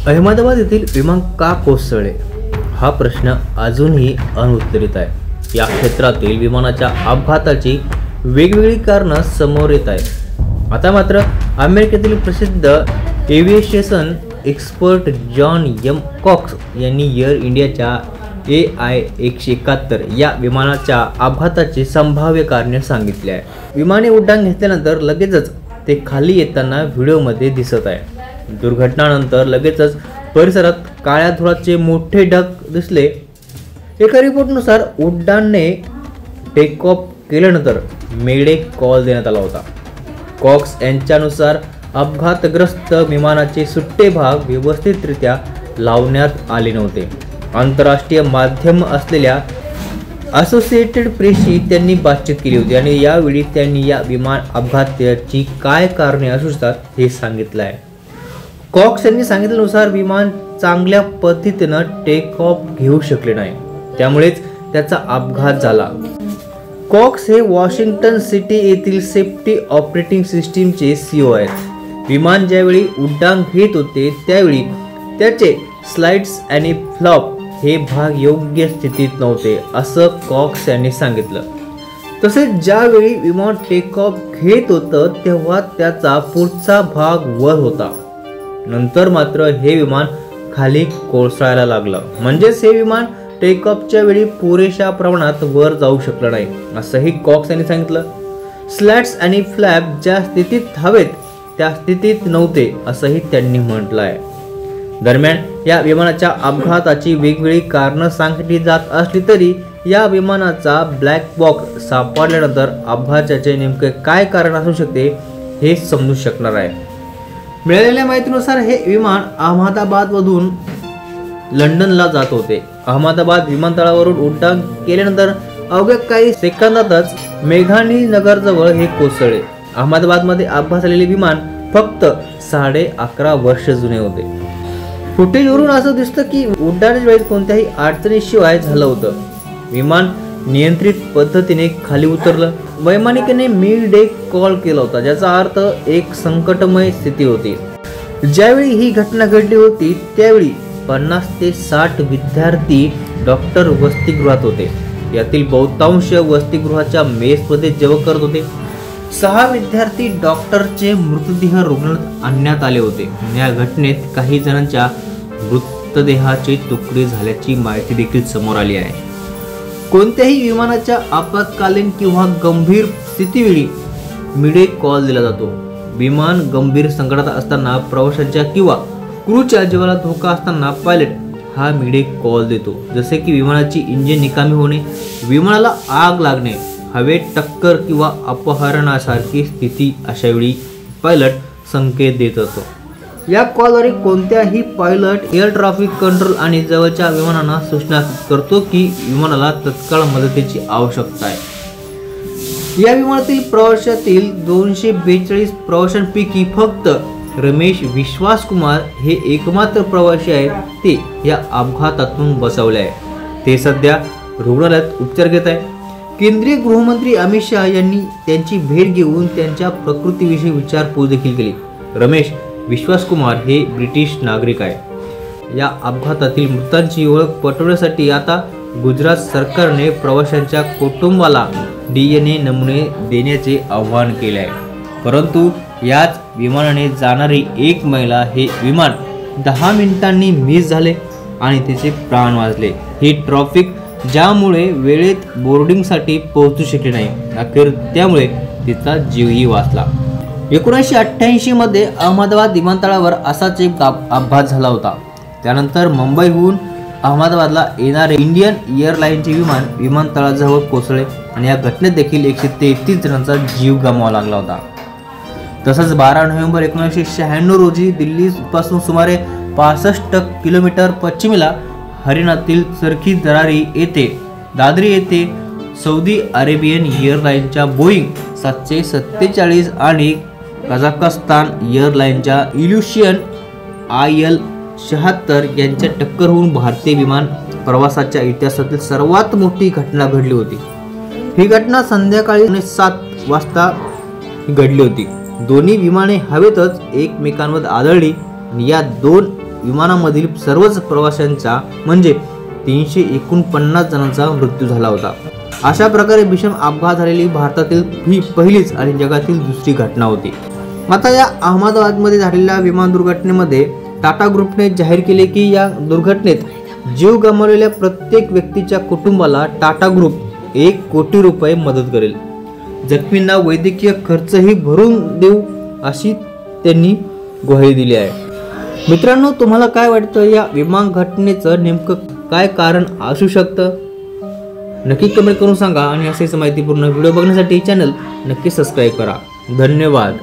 अहमदाबाद येथील विमान का कोसळले हा प्रश्न अजूनही अनुत्तरित आहे। या क्षेत्रातील विमानाच्या अपघाताची वेगवेगळी कारणं समोर येत आहेत। आता मात्र अमेरिकेतील प्रसिद्ध aviation expert John M Cox यांनी एअर इंडियाच्या AI-171 या विमानाच्या अपघाताची संभाव्य कारणे सांगितली आहे। विमाने उड्डाण घेतल्यानंतर लगेचच ते खाली येताना व्हिडिओमध्ये दिसत आहे। दुर्घटनेनंतर लगेचच परिसरात काळ्या धुळाचे मोठे ढग दिसले। एका रिपोर्टनुसार उड्डाणने टेक ऑफ केल्यानंतर मेडे कॉल देण्यात आला होता। कॉक्स यांच्यानुसार अपघातग्रस्त विमानाचे सुट्टे भाग व्यवस्थितरित्या लावण्यात आले नव्हते। आंतरराष्ट्रीय माध्यम असलेल्या असोसिएटेड प्रेसशी त्यांनी बातचीत केली होती आणि यावेळी त्यांनी या विमान अपघाताची काय कारणे असू शकतात हे सांगितलं आहे। कॉक्स यांनी सांगितल्यानुसार विमान चांगल्या पद्धतीने टेक ऑफ घेऊ शकले नाही, त्यामुळेच त्याचा अपघात झाला। कॉक्स हे वॉशिंग्टन सिटी येथील सेफ्टी ऑपरेटिंग सिस्टीमचे CEO आहेत। विमान ज्यावेळी उड्डाण घेत होते त्यावेळी त्याचे स्लाइड्स आणि फ्लॉप हे भाग योग्य स्थितीत नव्हते असं कॉक्स यांनी सांगितलं। तसेच ज्यावेळी विमान टेक ऑफ घेत होतं तेव्हा त्याचा पुढचा भाग वर होता, नंतर मात्र हे विमान खाली कोसळायला लागलं, म्हणजेच हे विमान टेक ऑफच्या वेळी पुरेशा प्रमाणात वर जाऊ शकलं नाही असंही कॉक्स यांनी सांगितलं। स्लॅट्स आणि फ्लॅप ज्या स्थितीत हवेत त्या स्थितीत नव्हते असंही त्यांनी म्हटलं आहे। दरम्यान या विमानाच्या अपघाताची वेगवेगळी कारणं सांगितली जात असली तरी या विमानाचा ब्लॅक बॉक्स सापडल्यानंतर अपघाताचे नेमके काय कारण असू शकते हे समजू शकणार आहे। मिळालेल्या माहितीनुसार हे विमान अहमदाबादमधून लंडनला जात होते। अहमदाबाद विमानतळावरून उड्डाण केल्यानंतर अवघ्या काही सेकंदातच मेघानी नगरजवळ हे कोसळले। अहमदाबादमध्ये अपघात झालेले विमान फक्त 11.5 वर्ष जुने होते। फुटेजवरून असं दिसतं की उड्डाणाच्या वेळेस कोणत्याही अडचणीशिवाय झालं होतं। विमान नियंत्रित पद्धतीने खाली उतरलं। वैमानिकाने मिड डे कॉल केला होता, ज्याचा अर्थ एक संकटमय स्थिती होती। ज्यावेळी ही घटना घडली होती त्यावेळी 50 ते 60 विद्यार्थी डॉक्टर वसतिगृहात होते। यातील बहुतांश वसतिगृहाच्या मेसमध्ये जेवण करत होते। 6 विद्यार्थी डॉक्टरचे मृतदेह रुग्णालयात आणण्यात आले होते। या घटनेत काही जणांच्या मृतदेहाचे तुकडे झाल्याची माहिती देखील समोर आली आहे। कोणत्याही विमानाच्या आपत्कालीन किंवा गंभीर स्थितीवेळी मिडे कॉल दिला जातो। विमान गंभीर संकटात असताना प्रवाशांच्या किंवा क्रूच्या जीवाला धोका असताना पायलट हा मिडे कॉल देतो, जसे की विमानाची इंजिन निकामी होणे, विमानाला आग लागणे, हवेत टक्कर किंवा अपहरणासारखी स्थिती। अशा वेळी पायलट संकेत देत असतो। या कॉलद्वारे कोणत्याही पायलट एअर ट्रॅफिक कंट्रोल आणि जवळच्या विमानांना सूचना करतो की विमानाला तत्काळ मदतीची आवश्यकता आहे। या विमानातील प्रवाशातील 242 प्रवाशांपैकी फक्त रमेश विश्वास कुमार हे एकमात्र प्रवासी आहेत ते या अपघातातून बचावले आहे। ते सध्या रुग्णालयात उपचार घेत आहे। केंद्रीय गृहमंत्री अमित शहा यांनी त्यांची भेट घेऊन त्यांच्या प्रकृतीविषयी विचारपूस देखील केली। रमेश विश्वास कुमार हे ब्रिटिश नागरिक आहे। या अपघातातील मृतांची ओळख पटवण्यासाठी आता गुजरात सरकारने प्रवाशांच्या कुटुंबाला DNA नमुने देण्याचे आवाहन केले आहे। परंतु याच विमानाने जाणारी एक महिला हे विमान 10 मिनिटांनी मिस झाले आणि तिचे प्राण वाचले। ही ट्रॅफिक ज्यामुळे वेळेत बोर्डिंगसाठी पोहोचू शकले नाही, अखेर त्यामुळे तिचा जीवही वाचला। 1988 मध्ये अहमदाबाद विमानतळावर असाच एक अपघात झाला होता। त्यानंतर मुंबईहून अहमदाबादला येणारे इंडियन एअरलाइनचे विमान विमानतळाजवळ कोसळले आणि या घटनेत देखील 133 जणांचा जीव गमावा लागला होता। तसंच 12 नोव्हेंबर 1996 रोजी दिल्लीपासून सुमारे 65 किलोमीटर पश्चिमेला हरियाणातील चरखी दादरी येथे सौदी अरेबियन एअरलाइनच्या बोईंग 747 आणि कझाकस्तान एअरलाइनच्या इल्युशियन IL-76 यांच्या टक्कर होऊन भारतीय विमान प्रवासाच्या इतिहासातील सर्वात मोठी घटना घडली होती। ही घटना संध्याकाळी 7 वाजता घडली होती। दोन्ही विमाने हवेतच एकमेकांवर आदळली आणि या 2 विमानामधील सर्वच प्रवाशांचा म्हणजे 349 जणांचा मृत्यू झाला होता। अशा प्रकारे भीषण अपघात झालेली भारतातील ही पहिलीच आणि जगातील दुसरी घटना होती। आता या अहमदाबादमध्ये झालेल्या विमान दुर्घटनेमध्ये टाटा ग्रुपने जाहीर केले की या दुर्घटनेत जीव गमावलेल्या प्रत्येक व्यक्तीच्या कुटुंबाला टाटा ग्रुप 1 कोटी रुपये मदत करेल। जखमींना वैद्यकीय खर्चही भरून देऊ अशी त्यांनी ग्वाही दिली आहे। मित्रांनो, तुम्हाला काय वाटतं या विमान घटनेचं नेमकं काय कारण असू शकतं? नक्की कमेंट करून सांगा आणि असेच माहितीपूर्ण व्हिडिओ बघण्यासाठी चॅनल नक्की सबस्क्राईब करा। धन्यवाद।